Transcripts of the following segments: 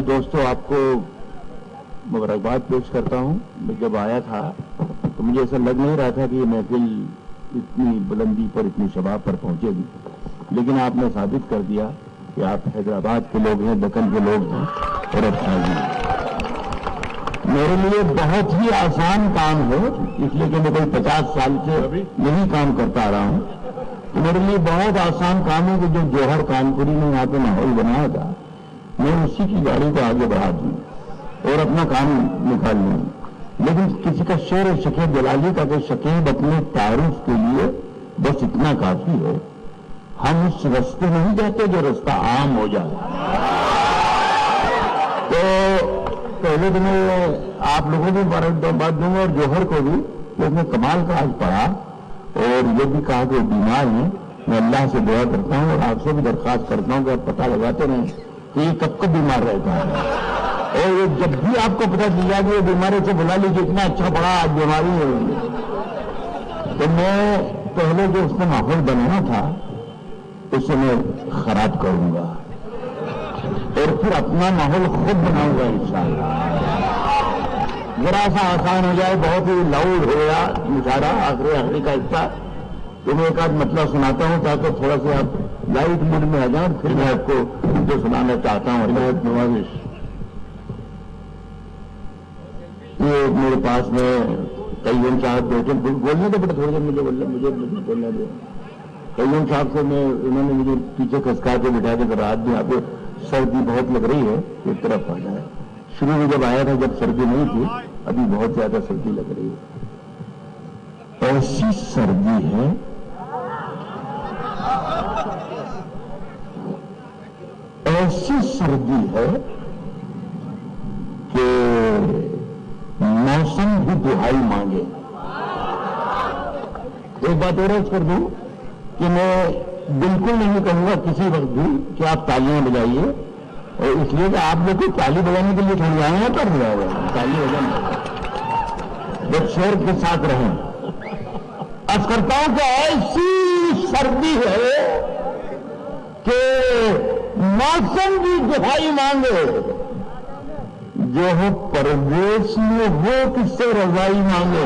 دوستوں آپ کو مبارکباد پیش کرتا ہوں. میں جب آیا تھا تو مجھے ایسا لگ نہیں رہا تھا کہ یہ محفل اتنی بلندی پر اتنی شباب پر پہنچے گی، لیکن آپ نے ثابت کر دیا کہ آپ حیدرآباد کے لوگ ہیں، دکن کے لوگ ہیں اور اچھا جی. میرے لیے بہت ہی آسان کام ہے، اس لیے کہ میں کوئی 50 سال سے یہی کام کرتا آ رہا ہوں. تو میرے لیے بہت آسان کام ہے کہ جو جوہر کانپوری نے یہاں پہ ماحول بنایا تھا، میں اسی کی گاڑی کو آگے بڑھا دوں اور اپنا کام نکال لوں. لیکن کسی کا شعر شکیب جلالی کا کہ شکیب اپنے تعارف کے لیے بس اتنا کافی ہے، ہم اس رستے نہیں جاتے جو رستہ عام ہو جائے. تو پہلے تو میں آپ لوگوں کو بات دوں گا اور جوہر کو بھی کہ اس نے کمال کا آج پڑھا اور یہ بھی کہا کہ وہ بیمار ہیں. میں اللہ سے دعا کرتا ہوں اور آپ سے بھی درخواست کرتا ہوں کہ آپ پتہ لگاتے رہیں کہ یہ کب کب بیمار رہتا ہے، اور یہ جب بھی آپ کو پتہ چلا کہ یہ بیماری سے بلا لیجیے اتنا اچھا پڑا آج بیماری ہے. تو میں پہلے جو اس نے ماحول بنانا تھا اسے میں خراب کروں گا اور پھر اپنا ماحول خود بناؤں گا انشاءاللہ. ذرا سا آسان ہو جائے، بہت ہی لاؤڈ ہو گیا مشاعرہ آخری کا حصہ، تو میں ایک آدھ مطلب سناتا ہوں تاکہ تھوڑا سا آپ لائٹ موڈ میں آ جائیں. پھر میں آپ کو جو سنانا چاہتا ہوں عنایت نوازش. یہ میرے پاس میں قیوم صاحب بیٹھے، بولنے دے بیٹا تھوڑا سا، مجھے بولنا دے. قیوم صاحب سے انہوں نے مجھے پیچھے کھسکا کے بٹھا کے رات بھی آپ کو سردی بہت لگ رہی ہے ایک طرف آ جائے. شروع میں جب آیا تھا جب سردی نہیں تھی، ابھی بہت زیادہ سردی لگ رہی ہے. ایسی سردی ہے کہ موسم بھی دہائی مانگے. ایک بات اور کر دوں کہ میں بالکل نہیں کہوں گا کسی وقت بھی کہ آپ تالیاں بجائیے، اور اس لیے کہ آپ لوگ کو تالی بجانے کے لیے تھوڑی آئے ہیں پر بجایا ہوا تالی بجانا جب شور کے ساتھ رہیں. اب کرتا ہوں کہ ایسی سردی ہے کہ موسم بھی دہائی مانگے، جو ہو پردیس میں وہ کس سے رضائی مانگے.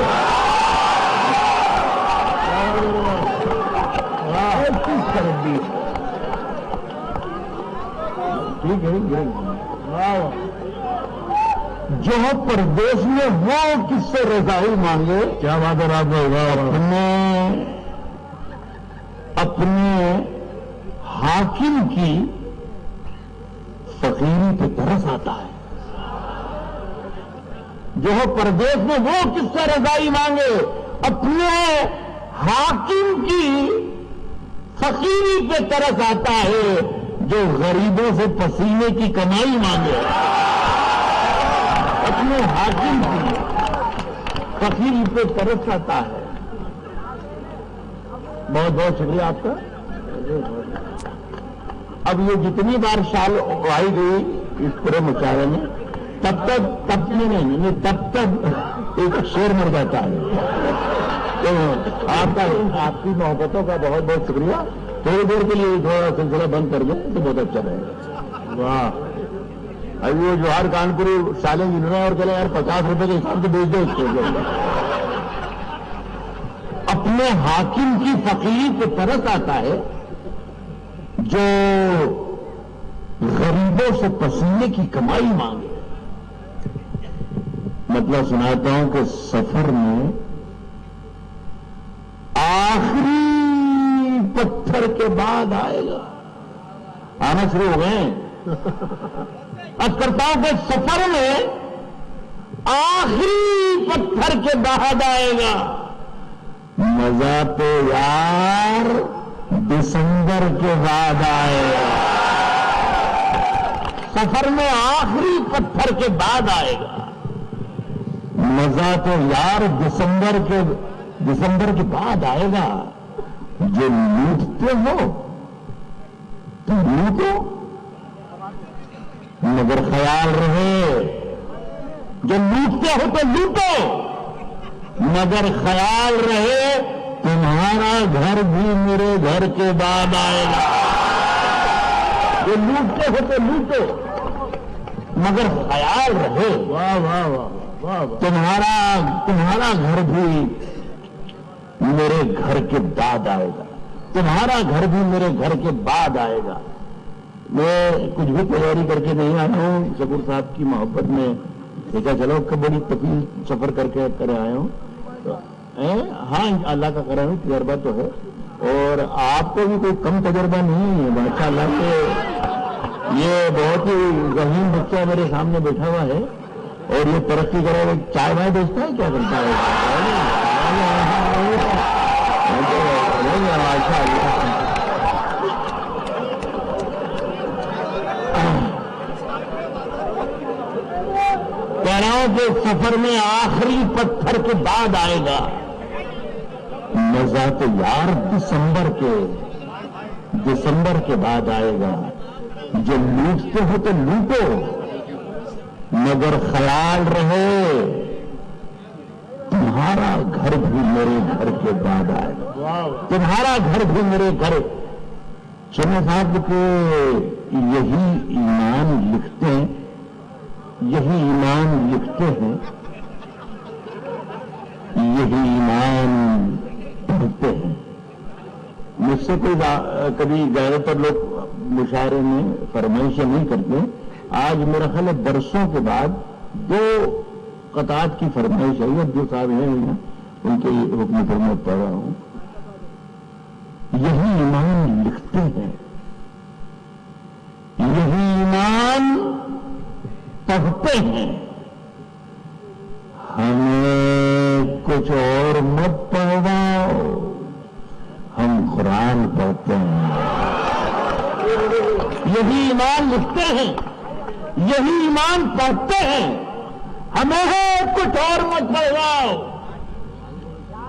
ایسی سردی ٹھیک ہے، جو ہو پردیس میں وہ کس سے رضائی مانگے. کیا بات ہے رات میں ہوگا. اپنے حاکم کی فقیری پہ ترس آتا ہے. جو ہو پردیس میں وہ کس سے رضائی مانگے، اپنے حاکم کی فقیری پہ ترس آتا ہے، جو غریبوں سے پسینے کی کمائی مانگے. اپنے حاکم کی فقیری پہ ترس آتا ہے. بہت بہت شکریہ آپ کا. اب یہ جتنی بار شال اڑائی گئی اس پورے مشاعرے میں، تب تک ایک شیر مر جاتا ہے. تو آپ کی محبتوں کا بہت بہت شکریہ. تھوڑی دیر کے لیے تھوڑا سلسلہ بند کر دیں تو بہت اچھا رہے گا. واہ، ابھی وہ جوہر کانپوری سالیں گننا اور چلے یار 50 روپے کے حساب سے بیچ دو اس کو. اپنے حاکم کی فقیری پہ ترس آتا ہے، جو غریبوں سے پسینے کی کمائی مانگے. مطلب سناتا ہوں کہ سفر میں آخری پتھر کے بعد آئے گا. آنا شروع ہو گئے. اب کرتا ہوں کہ سفر میں آخری پتھر کے بعد آئے گا. مزہ تو یار دسمبر کے بعد آئے گا. سفر میں آخری پتھر کے بعد آئے گا. مزہ تو یار دسمبر کے بعد آئے گا. جو لوٹتے ہو تو لوٹو مگر خیال رہے، جو لوٹتے ہو تو لوٹو مگر خیال رہے تمہارا گھر بھی میرے گھر کے بعد آئے گا. جو لوٹتے ہو تو لوٹو مگر خیال رہے واہ واہ واہ واہ واہ تمہارا گھر بھی میرے گھر کے بعد آئے گا، تمہارا گھر بھی میرے گھر کے بعد آئے گا۔ میں کچھ بھی تیاری کر کے نہیں آیا ہوں، شکور صاحب کی محبت میں دیکھا چلو کہ بڑی طویل سفر کر کے کرے آئے ہوں، ہاں اللہ کا کرم ہے، تجربہ تو ہے، اور آپ کو بھی کوئی کم تجربہ نہیں ہے ماشاء اللہ سے۔ یہ بہت ہی ذہین بچہ میرے سامنے بیٹھا ہوا ہے اور یہ ترقی کرے ہوئے چائے وائے بیچتا ہے، کیا کرتا ہے ماشاء اللہ۔ کہہ رہا ہوں کہ سفر میں آخری پتھر کے بعد آئے گا مزہ تو یار دسمبر کے بعد آئے گا۔ جو لوٹتے ہو تو لوٹو مگر خیال رہے تمہارا گھر بھی میرے گھر کے بعد آئے گا، تمہارا گھر بھی میرے گھر۔ شمع صاحب کے یہی ایمان لکھتے ہیں، یہی ایمان پڑھتے ہیں۔ مجھ سے کوئی کبھی زیادہ تر لوگ مشاعرے میں فرمائشیں نہیں کرتے، آج میرا خیال ہے برسوں کے بعد 2 قطعات کی فرمائش ہے، جو صاحب ہیں ان کے حکم فرما پڑھ رہا ہوں۔ یہی ایمان لکھتے ہیں، یہی ایمان پڑھتے ہیں، ہمیں کچھ اور مت پڑھواؤ، ہم قرآن پڑھتے ہیں۔ یہی ایمان لکھتے ہیں، یہی ایمان پڑھتے ہیں، ہمیں کچھ اور مت پڑھواؤ،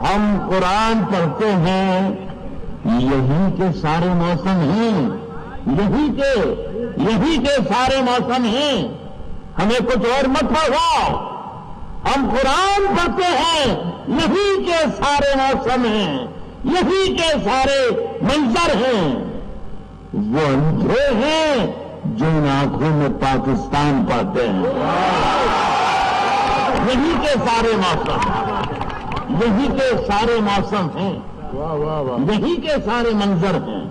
ہم قرآن پڑھتے ہیں۔ یہی کے سارے موسم ہیں، یہی کے سارے موسم ہیں، ہمیں کچھ اور مت پڑھواؤ، ہم قرآن پڑھتے ہیں۔ یہی کے سارے موسم ہیں، یہی کے سارے منظر ہیں، وہ اندھے ہیں جو ان آنکھوں میں پاکستان پاتے ہیں۔ یہی کے سارے موسم، یہی کے سارے موسم ہیں، یہی کے سارے منظر ہیں،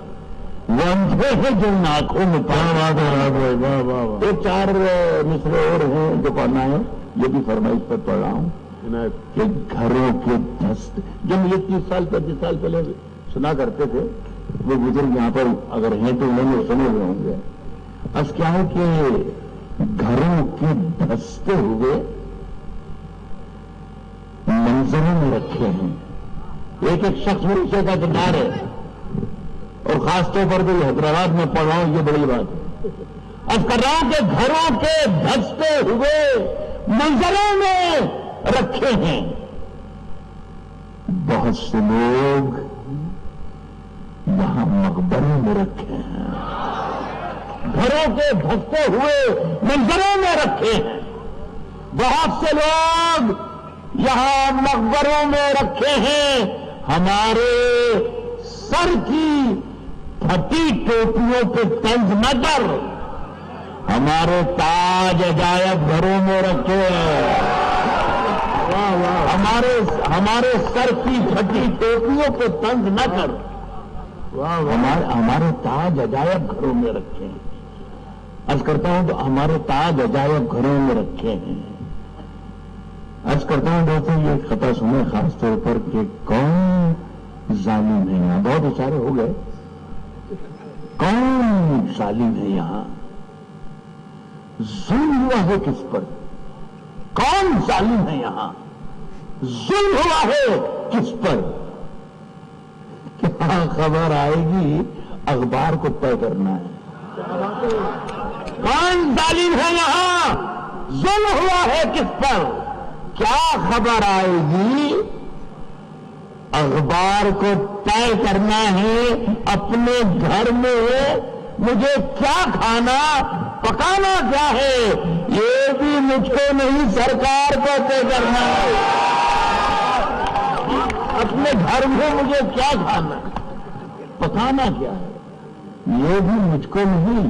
وہ اندھے ہیں جو ان آنکھوں میں پاکستان۔ ایک 4 مصرے اور ہیں جو پڑھنا ہے، یہ بھی فرمائش پر پڑھ رہا ہوں کہ گھروں کے دست، جو مجھے 30 سال 35 سال پہلے سنا کرتے تھے وہ بزرگ یہاں پر اگر ہیں تو انہوں نے سنے ہوئے ہوں گے۔ بس کیا ہے کہ گھروں کے دستے ہوئے منظروں میں رکھے ہیں۔ ایک شخص مریشے کا کردار ہے، اور خاص طور پر جو حیدرآباد میں پڑھ رہا ہوں، یہ بڑی بات ہے۔ اب کر رہا ہوں کہ گھروں کے دستے ہوئے منظروں میں رکھے ہیں۔ بہت سے لوگ یہاں مقبروں میں رکھے ہیں، گھروں کے دھستے ہوئے منظروں میں رکھے ہیں۔ بہت سے لوگ یہاں مقبروں میں رکھے ہیں، ہمارے سر کی پھٹی ٹوپیوں پہ طنز نہ کر، ہمارے تاج عجائب گھروں میں رکھے ہیں، ہمارے سر کی پھٹی ٹوپیوں پہ طنز نہ کر، ہمارے تاج عجائب گھروں میں رکھے ہیں۔ عرض کرتا ہوں تو ہمارے تاج عجائب گھروں میں رکھے ہیں۔ عرض کرتا ہوں دوستوں، یہ خطا سنیں خاص طور پر کہ کون ظالم ہے یہاں، بہت اشارے ہو گئے، کون ظالم ہے یہاں، ظلم ہوا ہے کس پر، کون ظالم ہے یہاں، ظلم ہوا ہے کس پر، کیا خبر آئے گی اخبار کو طے کرنا ہے۔ کون ظالم ہے یہاں، ظلم ہوا ہے کس پر، کیا خبر آئے گی اخبار کو طے کرنا ہے۔ اپنے گھر میں مجھے کیا کھانا پکانا کیا ہے، یہ بھی مجھ کو نہیں سرکار کو طے کرنا ہے۔ اپنے گھر میں مجھے کیا کھانا پکانا کیا ہے، یہ بھی مجھ کو نہیں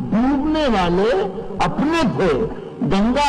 ڈوبنے والے اپنے تھے, گنگا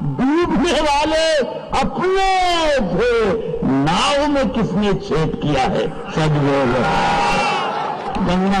ڈوبنے والے اپنے تھے, ناؤ میں کس نے چھید کیا ہے, سب لوگ. گنگا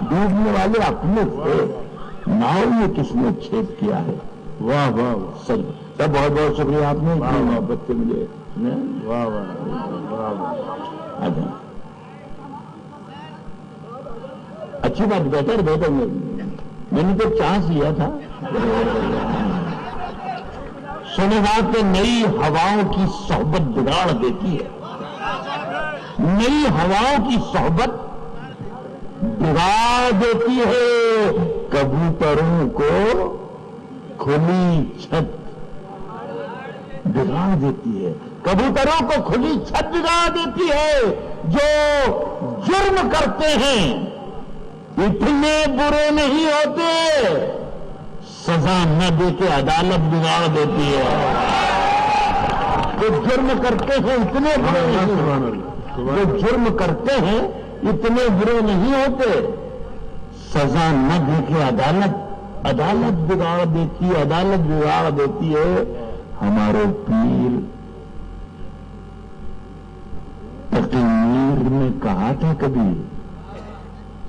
ڈوبنے والے اپنے تھے, ناؤ میں کس نے چھید کیا ہے. واہ واہ واہ سر بہت بہت شکریہ آپ نے اتنی محبت سے مجھے. واہ واہ واہ. اچھی بات, بہتر میں نے تو چانس لیا تھا. سنے بات کہ نئی ہواؤں کی صحبت بگاڑ دیتی ہے, نئی ہواؤں کی صحبت بگاڑ دیتی ہے, کبوتروں کو کھلی چھت بگاڑ دیتی ہے, کبوتروں کو کھلی چھت بگاڑ دیتی ہے. جو جرم کرتے ہیں اتنے برے نہیں ہوتے, سزا نہ دے کے عدالت بگاڑ دیتی ہے. جو جرم کرتے ہیں اتنے برے نہیں ہوتے, جو جرم کرتے ہیں اتنے برے نہیں ہوتے, سزا نہ دے کے عدالت بگاڑ دیتی ہے, عدالت بگاڑ دیتی ہے. ہمارے پیر تقی میر نے کہا تھا کبھی,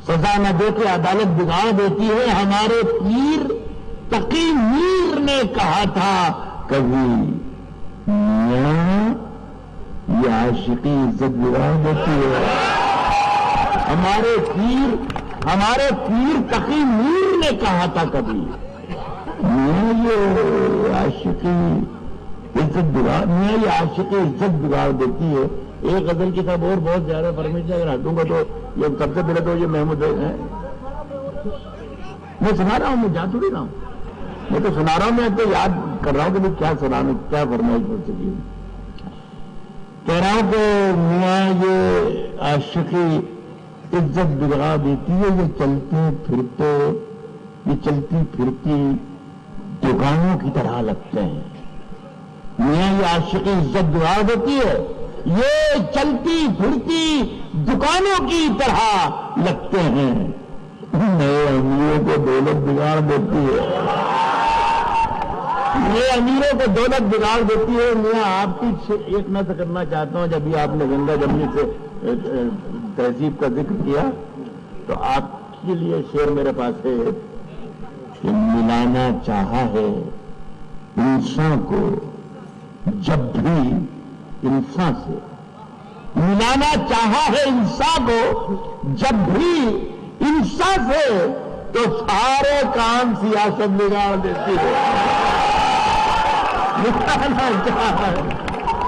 سزا نہ دے کے عدالت بگاڑ دیتی ہے. ہمارے پیر تقی میر نے کہا تھا کبھی, میاں یہ عاشقی عزت بگاڑ دیتی ہے. ہمارے پیر تقی میر نے کہا تھا کبھی, میاں یہ عاشقی عزت بگاڑ دیتی ہے. ایک غزل کی طرف اور بہت زیادہ پرمیشن اگر ہٹوں گا تو یہ سب سے پہلے تو یہ محمود ہے, میں سنا رہا ہوں, میں جا تھوڑی رہا ہوں, میں تو سنا رہا ہوں, میں آپ کو یاد کر رہا ہوں کہ کیا سنانا, کیا فرمائش ہو سکی. کہہ رہا ہوں کہ میاں یہ عاشقی عزت بگاڑ دیتی ہے. یہ چلتی پھرتی دکانوں کی طرح لگتے ہیں. میاں یہ عاشقی عزت بگاڑ دیتی ہے, یہ چلتی پھرتی دکانوں کی طرح لگتے ہیں. نئے امیروں کو دولت بگاڑ دیتی ہے, نئے امیروں کو دولت بگاڑ دیتی ہے. میں آپ کی ایک نظر کرنا چاہتا ہوں, جب بھی آپ نے گنگا جمنی سے تہذیب کا ذکر کیا تو آپ کے لیے شعر میرے پاس ہے کہ ملانا چاہا ہے انسان کو جب بھی انسان سے, ملانا چاہا ہے انسان کو جب بھی انسان سے, تو سارے کام سیاست بگاڑ دیتی ہے.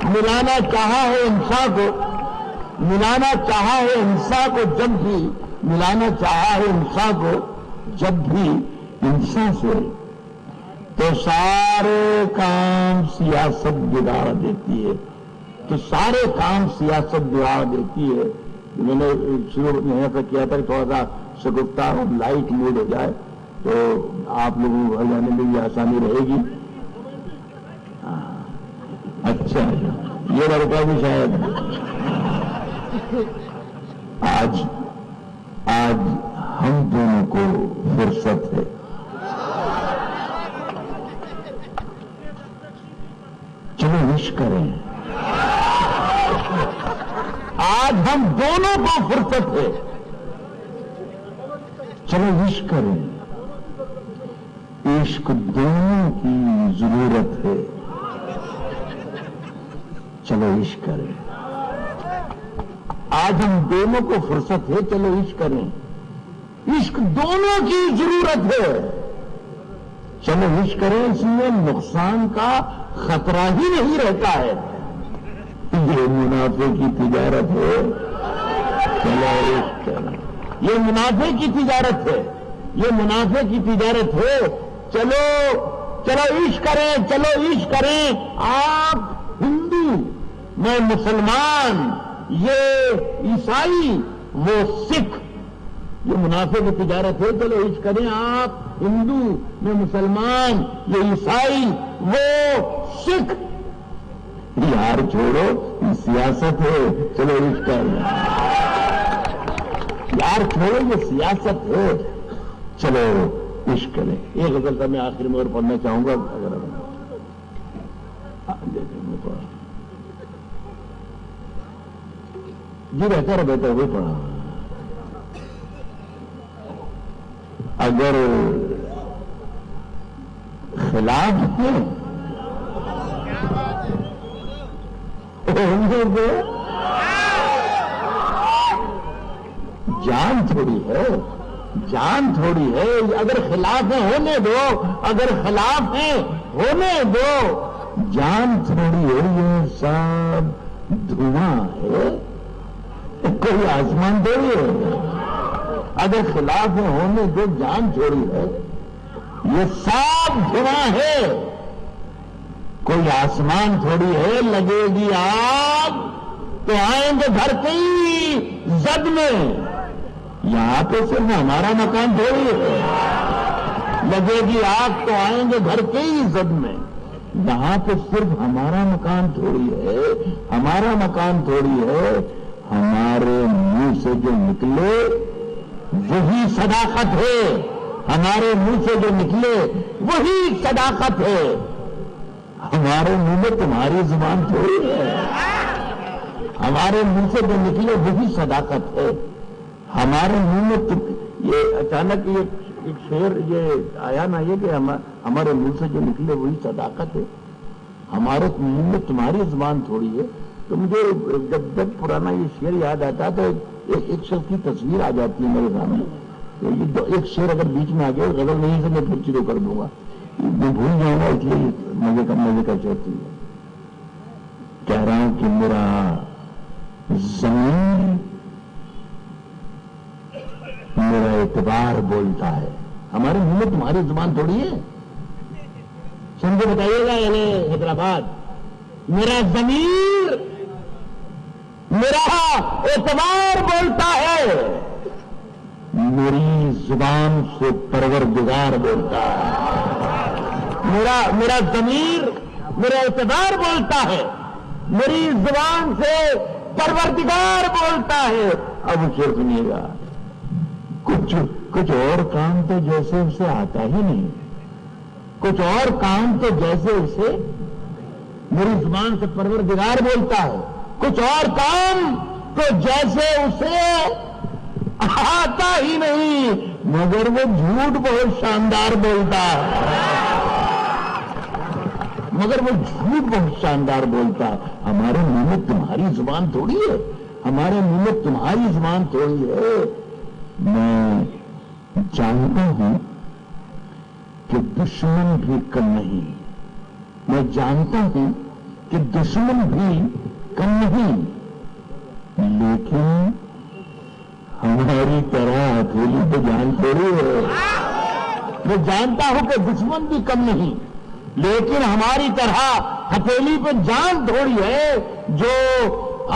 ملانا چاہا ہے انسان کو, ملانا چاہا ہے انسان کو جب بھی, ملانا چاہا ہے انسان کو جب بھی انسان سے, تو سارے کام سیاست بگاڑ دیتی ہے. تو سارے کام سیاست بگاڑ دیتی ہے. میں نے شروع یہاں سے کیا تھا کہ تھوڑا سا شگفتہ اور لائٹ موڈ ہو جائے تو آپ لوگوں کو گھر جانے میں بھی آسانی رہے گی. اچھا, یہ لڑکا بھی شاید آج ہم دونوں کو فرصت ہے. چلو وش کریں, آج ہم دونوں کو فرصت ہے. چلو وش کریں, عشق دونوں کی ضرورت ہے. چلو عشق کریں, آج ہم دونوں کو فرصت ہے. چلو عشق کریں, عشق دونوں کی ضرورت ہے. چلو عشق کریں, اس میں نقصان کا خطرہ ہی نہیں رہتا ہے. یہ منافع کی تجارت ہے. چلو عشق کریں, یہ منافع کی تجارت ہے, یہ منافع کی تجارت ہے. چلو عشق کریں, چلو عشق کریں. آپ ہندو, میں مسلمان, یہ عیسائی, وہ سکھ, یہ منافع کی تجارت ہے. چلو عشق کریں. آپ ہندو, میں مسلمان, یہ عیسائی, وہ سکھ. یار چھوڑو, یہ سیاست ہے. چلو عشق کریں. یار چھوڑو یہ سیاست ہے، چلو عشق کریں. ایک غزل کا میں آخر میں اور پڑھنا چاہوں گا، اگر جی رہتا رہا بیٹا وہ پڑھا. اگر خلاف ہے جان تھوڑی ہے، جان تھوڑی ہے. اگر خلاف ہے ہونے دو، اگر خلاف ہے ہونے دو. جان تھوڑی ہے، یہ سب دھواں ہے، کوئی آسمان تھوڑی ہے. اگر خلاف ہے ہونے دو، جان تھوڑی ہے، یہ سب دھواں ہے، کوئی آسمان تھوڑی ہے. لگے گی آگ تو آئیں گے گھر کی زد میں، یہاں پہ صرف ہمارا مکان تھوڑی ہے. لگے گی آگ تو آئیں گے گھر کی زد میں، یہاں پہ صرف ہمارا مکان تھوڑی ہے، ہمارا مکان تھوڑی ہے. ہمارے منہ سے جو نکلے وہی صداقت ہے، ہمارے منہ سے جو نکلے وہی صداقت ہے. ہمارے منہ میں تمہاری زبان تھوڑی ہے، ہمارے منہ سے جو نکلے وہی صداقت ہے. ہمارے منہ میں یہ اچانک یہ ایک شعر یہ آیا نا، یہ کہ ہمارے منہ سے جو نکلے وہی صداقت ہے. ہمارے منہ میں تمہاری زبان تھوڑی ہے. تو مجھے جب پرانا یہ شعر یاد آتا تو ایک شخص کی تصویر آ جاتی ہے میرے سامنے. ایک شعر اگر بیچ میں آ گیا غزل نہیں سے میں پھر شروع کر دوں گا، میں بھول جاؤں گا، اس لیے مزے کا شعر تھی. کہہ رہا ہوں کہ میرا زمین میرا اعتبار بولتا ہے. ہمارے منہ میں تمہاری زبان تھوڑی ہے. سمجھے بتائیے گا. یعنی حیدرآباد میرا ضمیر میرا اعتبار بولتا ہے، میری زبان سے پروردگار بولتا ہے. میرا ضمیر میرا اعتبار بولتا ہے، میری زبان سے پروردگار بولتا ہے. اب اسے سنیے گا. کچھ اور کام تو جیسے اسے آتا ہی نہیں، کچھ اور کام تو جیسے اسے میری زبان سے پروردگار بولتا ہے، کچھ اور کام تو جیسے اسے آتا ہی نہیں، مگر وہ جھوٹ بہت شاندار بولتا ہے، مگر وہ جھوٹ بہت شاندار بولتا ہے. ہمارے منہ میں تمہاری زبان تھوڑی ہے، ہمارے منہ میں تمہاری زبان تھوڑی ہے. میں جانتا ہوں کہ دشمن بھی کم نہیں، میں جانتا ہوں کہ دشمن بھی کم نہیں، لیکن ہماری طرح ہتھیلی تو جان تھوڑی ہے. میں جانتا ہوں کہ دشمن بھی کم نہیں، لیکن ہماری طرح ہتھیلی پہ جان تھوڑی ہے. جو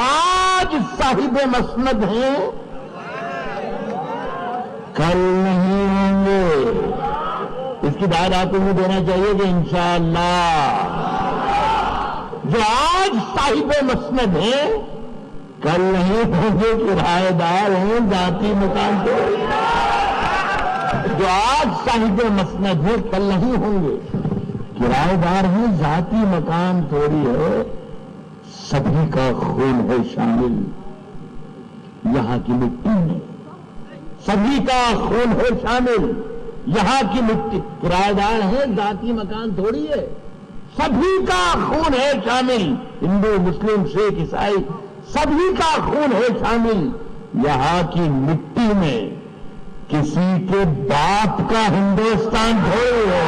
آج صاحب مسند ہیں کل نہیں ہوں گے. اس کی داد آپ کو یہ دینا چاہیے کہ انشاءاللہ جو آج صاحب مسند ہیں کل نہیں ہوں گے، کرایہ دار ہیں ذاتی مکان پہ. جو آج صاحب مسند ہیں کل نہیں ہوں گے، کرایہ دار ہیں ذاتی مکان تھوڑی ہے. سبھی کا خون ہے شامل یہاں کی مٹی میں، سبھی کا خون ہے شامل یہاں کی مٹی. کرایہ دار ہے ذاتی مکان تھوڑی ہے، سبھی کا خون ہے شامل. ہندو مسلم سکھ عیسائی سبھی کا خون ہے شامل یہاں کی مٹی میں. کسی کے باپ کا ہندوستان تھوڑی ہے.